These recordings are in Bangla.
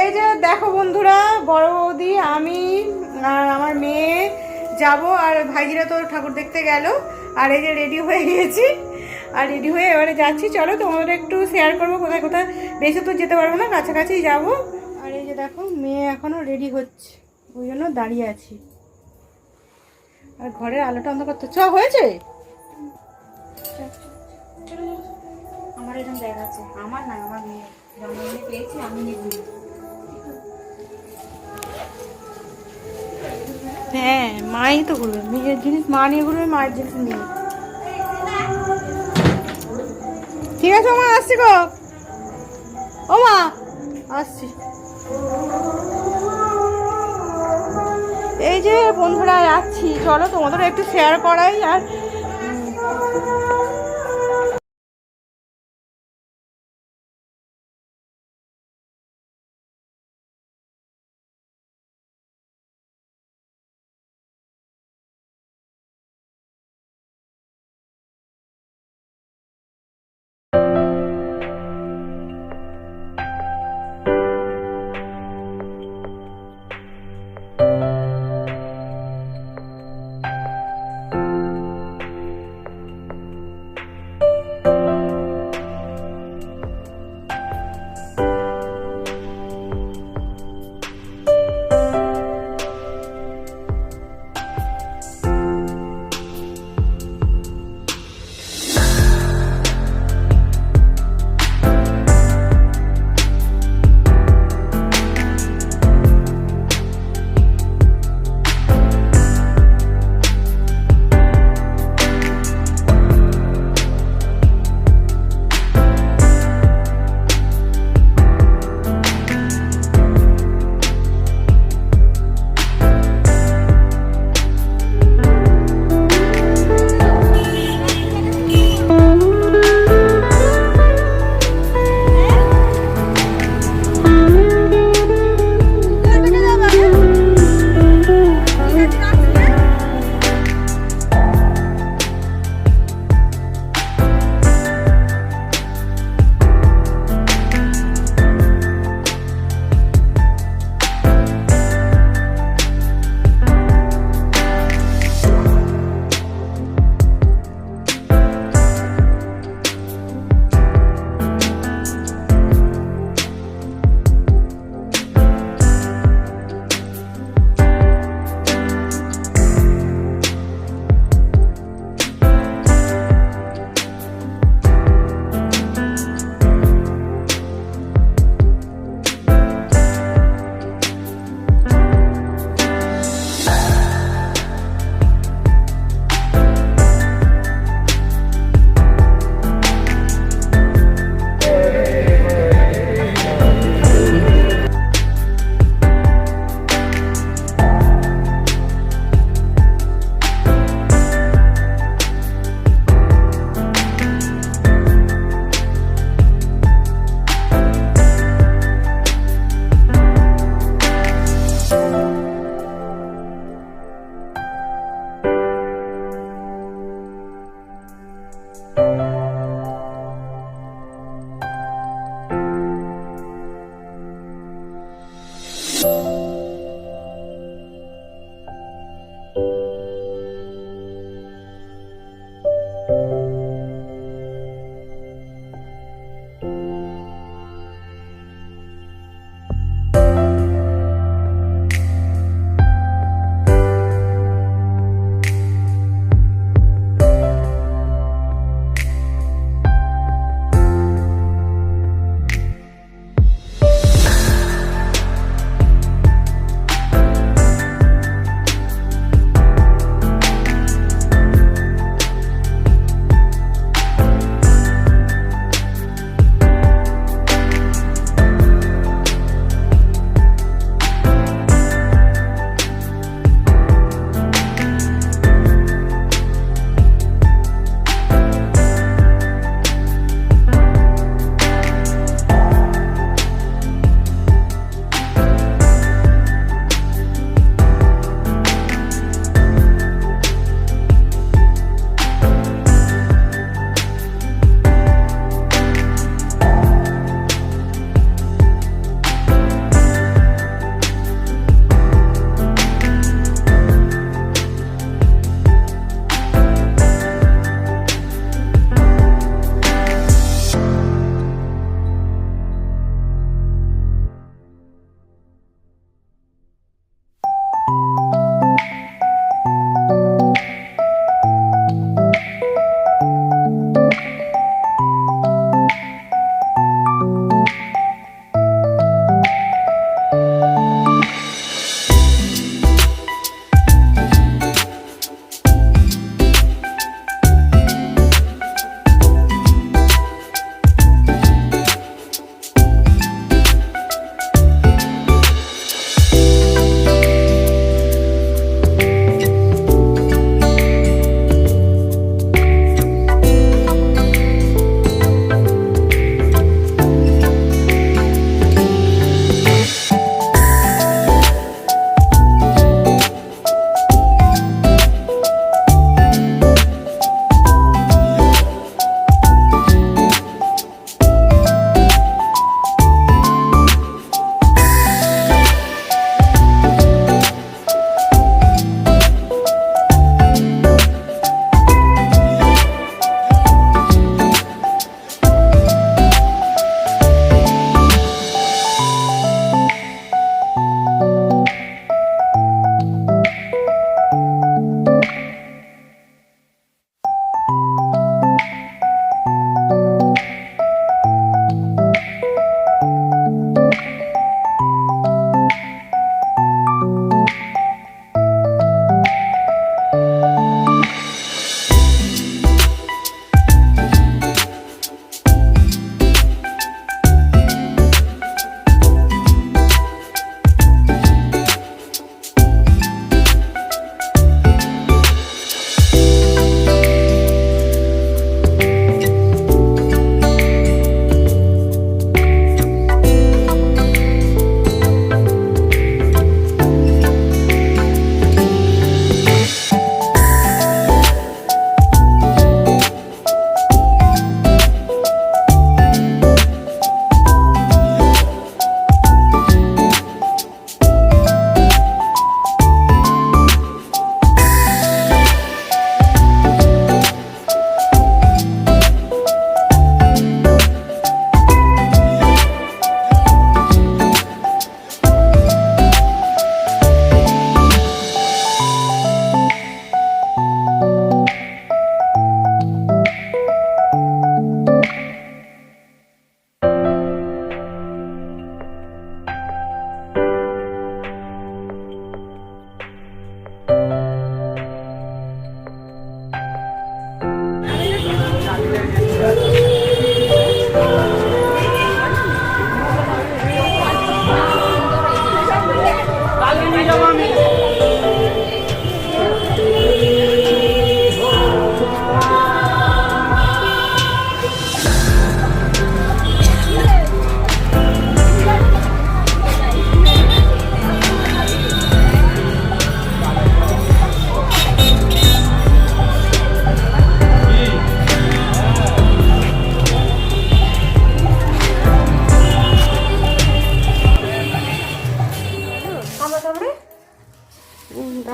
এই যে দেখো বন্ধুরা, বড় বৌদি, আমি আর আমার মেয়ে যাব, আর ভাইজিরা তো ঠাকুর দেখতে গেল। আর এই যে রেডি হয়ে গিয়েছি, আর রেডি হয়ে এবারে যাচ্ছি। চলো তোমাদের একটু শেয়ার করবো কোথায় কোথায়, বেশি তো যেতে পারবো না, কাছাকাছি যাব। আর এই যে দেখো মেয়ে এখনো রেডি হচ্ছে, ওই জন্য দাঁড়িয়ে আছি। আর ঘরের আলোটা অন্ধকার তো হয়েছে। আমার এরকম জায়গা আছে, আমার না, আমার মেয়ে জন্মদিনে পেয়েছি, আমি নিয়ে ঘুরি। হ্যাঁ, মাই তো ঘুরবে, মেয়ের জিনিস মা নিয়ে ঘুরবে, মায়ের জিনিস নিয়ে। ঠিক আছে মা, আসছি গো। ও মা, আসছি। এই যে বন্ধুরা যাচ্ছি, চলো তোমাদের একটু শেয়ার করাই। আর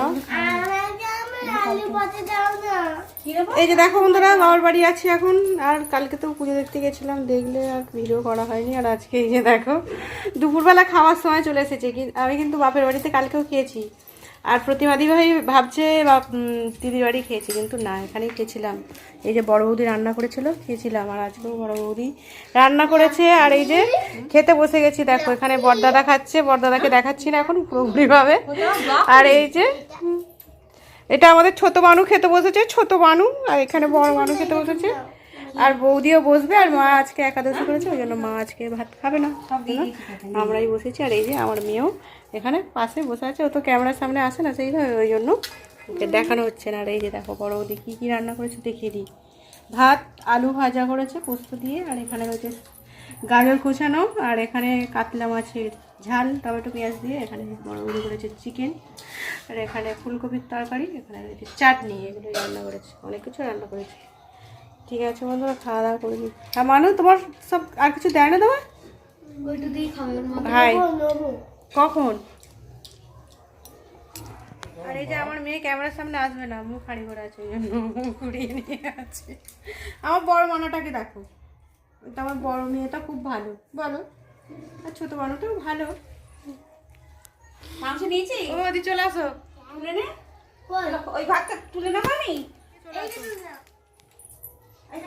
খাও। এই যে দেখো বন্ধুরা, বাবার বাড়ি আছি এখন। আর কালকে তো পুজো দেখতে গেছিলাম, দেখলে আর ভিডিও করা হয়নি। আর আজকে এই যে দেখো দুপুরবেলা খাওয়ার সময় চলে এসেছে। আমি কিন্তু বাপের বাড়িতে কালকেও খেয়েছি। আর প্রতিমাদি ভাই ভাবছে দিদির বাড়ি খেয়েছি, কিন্তু না, এখানেই খেয়েছিলাম। এই যে বড় বৌদি রান্না করেছিল, খেয়েছিলাম। আর আজকেও বড় বৌদি রান্না করেছে। আর এই যে খেতে বসে গেছি। দেখো এখানে বড়দাদা খাচ্ছে, বড়দাদাকে দেখাচ্ছি না এখন পুরোপুরিভাবে। আর এই যে এটা আমাদের ছোট বানু খেতে বসেছে, ছোট বানু। আর এখানে বড় বানু খেতে বসেছে। আর বৌদিও বসবে। আর মা আজকে একাদশী করেছে, ওই জন্য মা আজকে ভাত খাবে না, আমরাই বসেছি। আর এই যে আমার মেয়েও এখানে পাশে বসে আছে। ও তো ক্যামেরার সামনে আসে না, সেইভাবে, ওই জন্য ওকে দেখানো হচ্ছে না। আর এই যে দেখো বড় বৌদি কী কী রান্না করেছে দেখিয়ে দিই। ভাত আলু ভাজা করেছে পোস্ত দিয়ে। আর এখানে রয়েছে গাজর কোচানো। আর এখানে কাতলা মাছের ঝাল টমেটো পেঁয়াজ দিয়ে। এখানে বড় বৌদি করেছে চিকেন। আর এখানে ফুলকপির তরকারি। এখানে রয়েছে চাটনি। এগুলো রান্না করেছে, অনেক কিছু রান্না করেছে। ঠিক আছে বন্ধুরা, খাওয়া দাওয়া করে দিই। আর মানু, তোমার সব আর কিছু দেয় না তোমার? ভাই কখন? আর এই যে আমার মেয়ে ক্যামেরার সামনে আসবে না, মুখ হাঁড়ি করে আছে, ওই জন্য মুখ ঘুরিয়ে নিয়ে আছে। আমার বড় মানাটাকে দেখো, এটা আমার বড় মেয়েটা খুব ভালো, বলো। আর ছোট বানুটাও ভালো। মাংস নিয়েছি, ও দি চলে আসো। তুলে নে, ওই ভাতটা তুলে না পানি।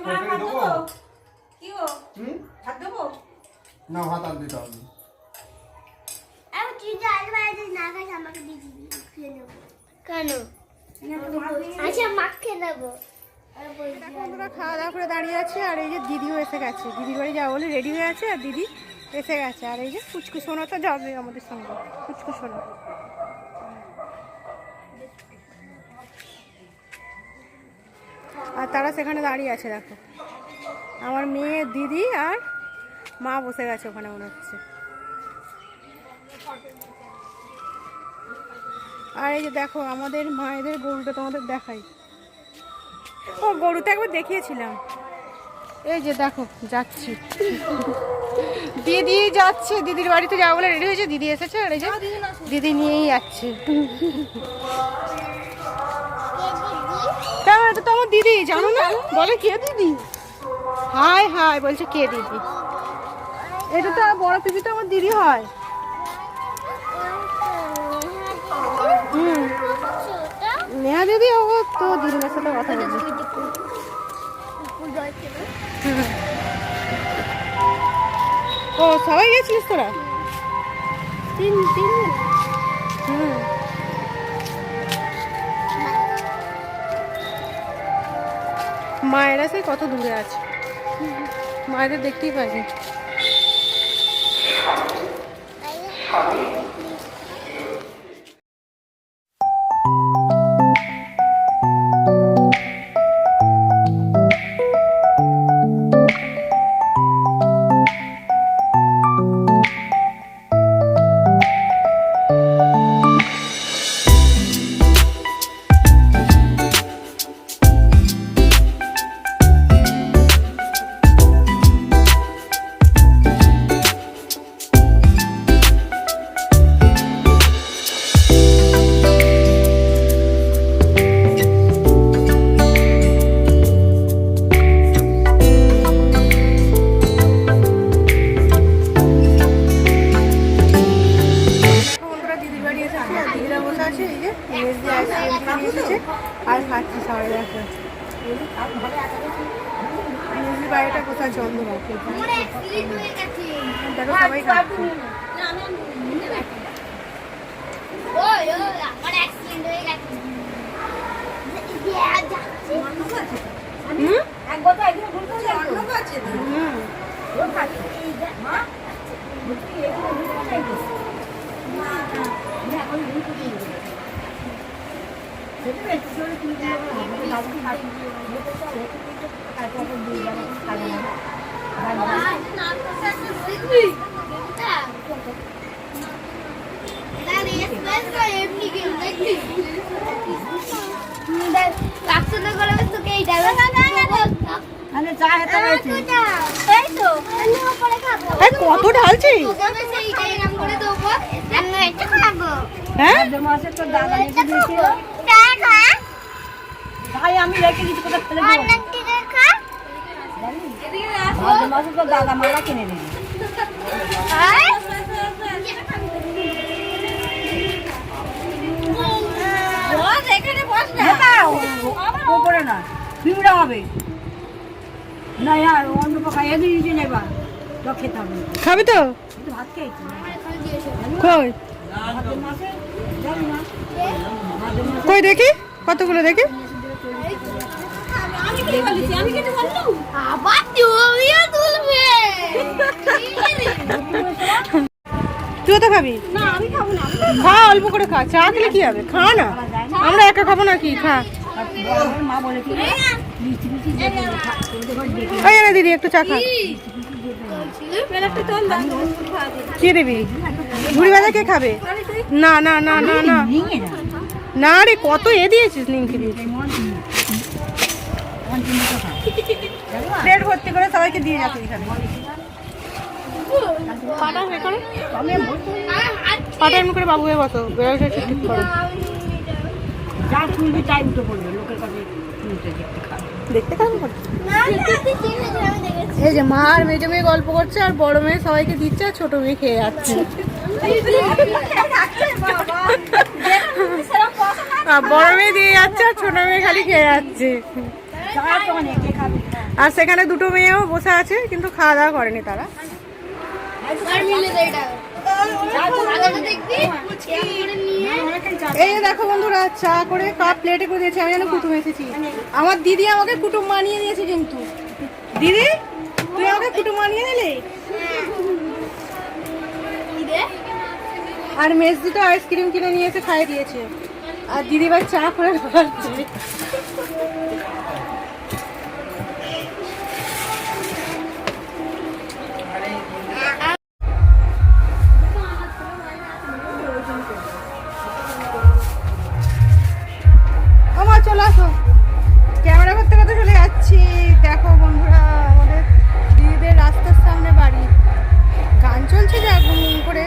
ভাত দেবো কি গো? ভাত দেবো না, ভাত আর দিতে হবে। বন্ধুরা খাওয়া দাওয়া করে দাঁড়িয়ে আছে। আর এই যে দিদিও এসে গেছে, দিদির বাড়ি যাবো বলে রেডি হয়ে আছে। আর দিদি এসে গেছে। আর এই যে ফুচকু সোনা তো যাবে আমাদের সঙ্গে, ফুচকু সোনা। আর তারা সেখানে দাঁড়িয়ে আছে, দেখো আমার মেয়ে, দিদি আর মা বসে গেছে ওখানে মনে হচ্ছে। আর এই যে দেখো আমাদের মায়েদের গরুটা তোমাদের দেখাই। ও গরুটা একবার দেখিয়েছিলাম। এই যে দেখো যাচ্ছি, দিদি যাচ্ছে দিদির বাড়িতে যাবো বলে রেডি হয়েছে। দিদি এসেছে। আর এই যে দিদি নিয়েই যাচ্ছে। এটা তো আমার দিদি, জানো না? বলে কে দিদি? হাই হাই বলছে কে দিদি। এটা তো বড় পিপি তো আমার দিদি হয়। নেহা দিদি, ও তো দিদির সাথে কথা বলছে। ও সবাই গেছিলিস তোরা? মায়েরা সে কত দূরে আছে, মায়েদের দেখতেই পাইনি। আর খাচ্ছি সবাই, দেখো বাড়িটা কোথায় চন্দ্র দেখো সবাই খাচ্ছে। কত ঢালছি? হ্যাঁ ভাদ্র মাসে তো দাদা রেখে দিয়েছিল। ভাই আমি রেখে দিচ্ছি, কোথায় ফেলে দেবো? ভাদ্র মাসে তো দাদা মালা কিনে দিবি। ওপরে না পিমড়া হবে না, অন্য পকা এগিয়ে দিচ্ছি না, এবার তো খেতে হবে। খাবি তো? একটু ভাত খেয়েছি কই ভাদ্র মাসে, জানি না কই দেখি কতগুলো দেখি। আমি কি বলেছি, আমি কিছু বললাম? তুই তো খাবি? না আমি খাবো না। খা, অল্প করে খা, চা খেলে কি হবে, খা না, আমরা একা খাবো না কি, খা। আমার মা বলেছিল মিষ্টি মিষ্টি দেবে, দেখি ওই না দিদি একটু চা খা। কি দিবি? ঝুড়ি ভাজা কে খাবে? না না না না না নিয়ে না না রে, কত দিয়েছিস নিমকি দিয়ে, প্লেট ভর্তি করে সবাইকে দিয়ে যাচ্ছে এখানে। পাটা এ করো, পাটা এমনি করে বাবু হয়ে বসো, বেরোটা ঠিক করো। যা শুনবি তাই উঠে পড়বে, লোকের কাছে শুনতে দেখতে খাবে। দেখতে খাবো। এই যে মা আর মেজো মেয়ে গল্প করছে, আর বড় মেয়ে সবাইকে দিচ্ছে, আর ছোট মেয়ে খেয়ে যাচ্ছে। আর বড় মেয়ে দিয়ে যাচ্ছে, আর ছোট মেয়ে খালি খেয়ে যাচ্ছে। আর সেখানে দুটো মেয়েও বসে আছে, কিন্তু খাওয়া দাওয়া করেনি তারা। এই যে দেখো বন্ধুরা, চা করে কাপ প্লেটে করে দিয়েছে, আমি যেন কুটুম এসেছি। আমার দিদি আমাকে কুটুম মানিয়ে দিয়েছে, কিন্তু দিদি তুই আমাকে কুটুম মানিয়ে নিলি। আর মেজদি তো আইসক্রিম কিনে নিয়ে এসে খাইয়ে দিয়েছে, আর দিদি ভাই চা করে খাচ্ছে। আমার চলে আসো, ক্যামেরা করতে করতে চলে যাচ্ছি। দেখো বন্ধুরা, আমাদের দিদিদের রাস্তার সামনে বাড়ি, গান চলছে যা গুনগুন করে।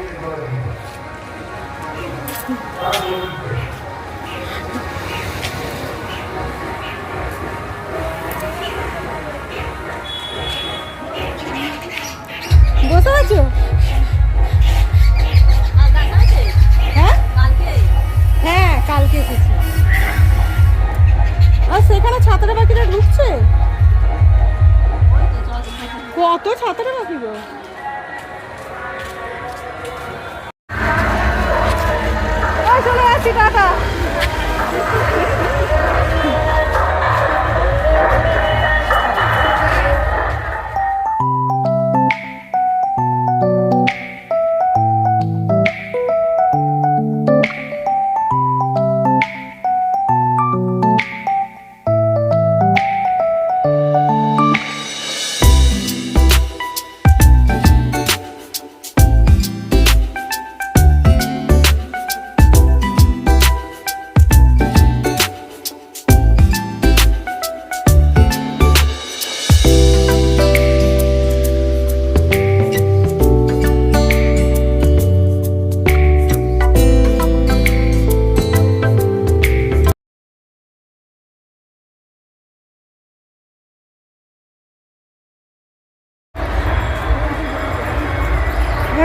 বসে আছো? হ্যাঁ হ্যাঁ, কালকে এসেছি। আর সেখানে ছাতাটা পাখিরা ঢুকছে, কত ছাতাটা পাখি গো। চলে আসছি, টাটা।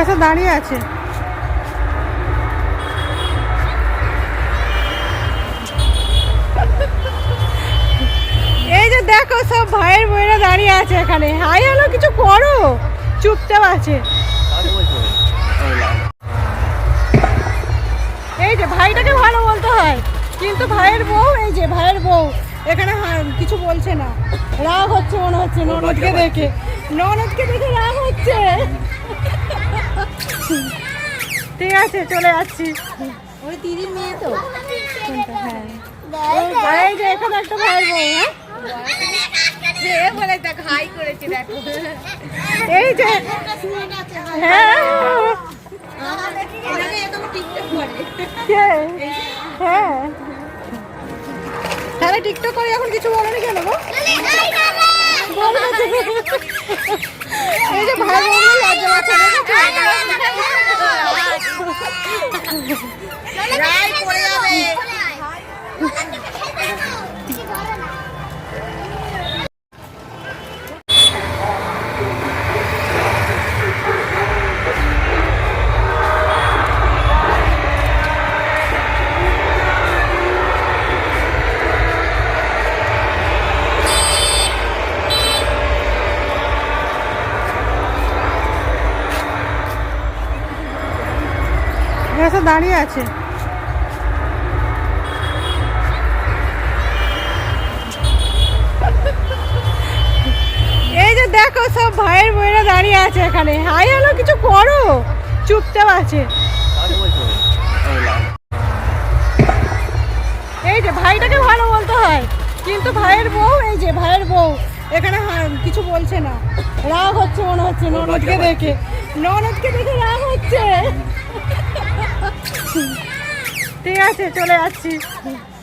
এসে দাঁড়িয়ে আছে। এই যে দেখো, সব ভাইয়ের বোনেরা দাঁড়িয়ে আছে এখানে। হাই হ্যালো কিছু করো, চুপচাপ আছে। এই যে ভাইটাকে ভালো বলতে হয়, কিন্তু ভাইয়ের বউ, এই যে ভাইয়ের বউ এখানে কিছু বলছে না, রাগ হচ্ছে মনে হচ্ছে ননদকে দেখে, ননদকে দেখে রাগ হচ্ছে। ঠিক আছে, চলে যাচ্ছি। ওই দিদির মেয়ে তো। হ্যাঁ, এই যে এখানে একটা ভাইয়ের বউ। হ্যাঁ বলে দেখ হাই করেছি, দেখো এই যে, হ্যাঁ হ্যাঁ, তাহলে টিকটক করে এখন কিছু বলেনি কেন গো? এই যে ভাই বোন লজ্জা পাচ্ছে, এরা সব দাঁড়িয়ে আছে। এই যে দেখো সব ভাইয়ের বোনেরা দাঁড়িয়ে আছে এখানে। হাই হ্যালো কিছু করো, চুপচাপ আছে। এই যে ভাইটাকে ভালো বলতে হয়, কিন্তু ভাইয়ের বউ, এই যে ভাইয়ের বউ এখানে কিছু বলছে না, রাগ হচ্ছে মনে হচ্ছে ননদকে দেখে। ননদকে দেখে রাগ হচ্ছে। ঠিক আছে চলে যাচ্ছি।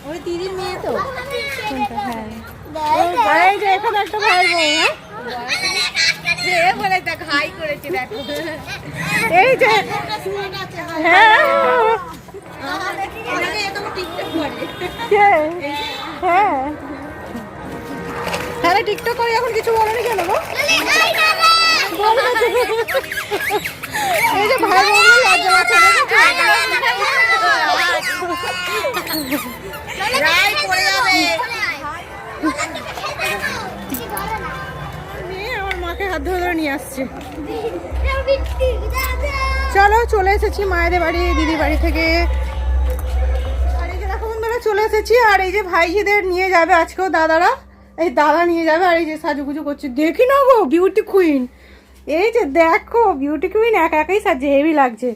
ওই দিদির মেয়ে তো। হ্যাঁ এই যে এখানে একটা ভাইয়ের বউ। হ্যাঁ বলে দেখ হাই করেছি দেখো। এই যে হ্যাঁ কে? হ্যাঁ তাহলে টিকটক করে এখন কিছু বলেনি কেন গো? এই যে ভাই বোন লজ্জা পাচ্ছে। আমার মাকে হাত ধরে ধরে নিয়ে আসছে। চলো চলে এসেছি মায়েদের বাড়ি, দিদির বাড়ি থেকে। আর এই যে দেখো বন্ধুরা চলে এসেছি। আর এই যে ভাইজিদের নিয়ে যাবে আজকেও দাদারা, এই দাদা নিয়ে যাবে। আর এই যে সাজুগুজু করছে, দেখি না গো বিউটি কুইন। এই যে দেখো বিউটি কুইন একা একাই সাজছে, হেভি লাগছে।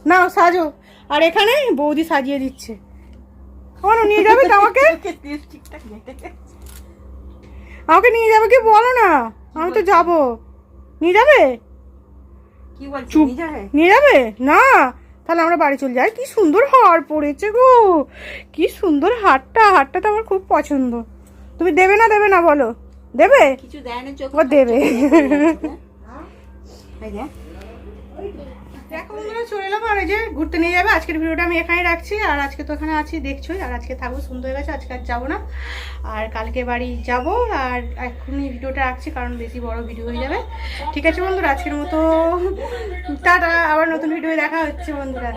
নাও সাজো। আর এখানে বৌদি সাজিয়ে দিচ্ছে। কোনো নিয়ে যাবে তো আমাকে? আমাকে নিয়ে যাবে কি বলো না, আমি তো যাবো। নিয়ে যাবে? কি বলছিস চুপ, নিয়ে যাবে না? তাহলে আমরা বাড়ি চলে যাই। কি সুন্দর হার পড়েছে গো, কি সুন্দর হারটা। হারটা তো আমার খুব পছন্দ। তুমি দেবে না দেবে না বলো? দেবে? কিছু দেয় না চোখ। ও দেবে। এই যে দেখো বন্ধুরা চলে এলাম। আর এই যে ঘুরতে নিয়ে যাবে। আজকের ভিডিওটা আমি এখানে রাখছি। আর আজকে তো এখানে আছি দেখছোই। আর আজকে থাকবো, সুন্দর হয়ে গেছে। আজকে আর যাবো না, আর কালকে বাড়ি যাব। আর এখনই ভিডিওটা রাখছি কারণ বেশি বড় ভিডিও হয়ে যাবে। ঠিক আছে বন্ধুরা, আজকের মতো টাটা। আবার নতুন ভিডিও দেখা হচ্ছে বন্ধুরা।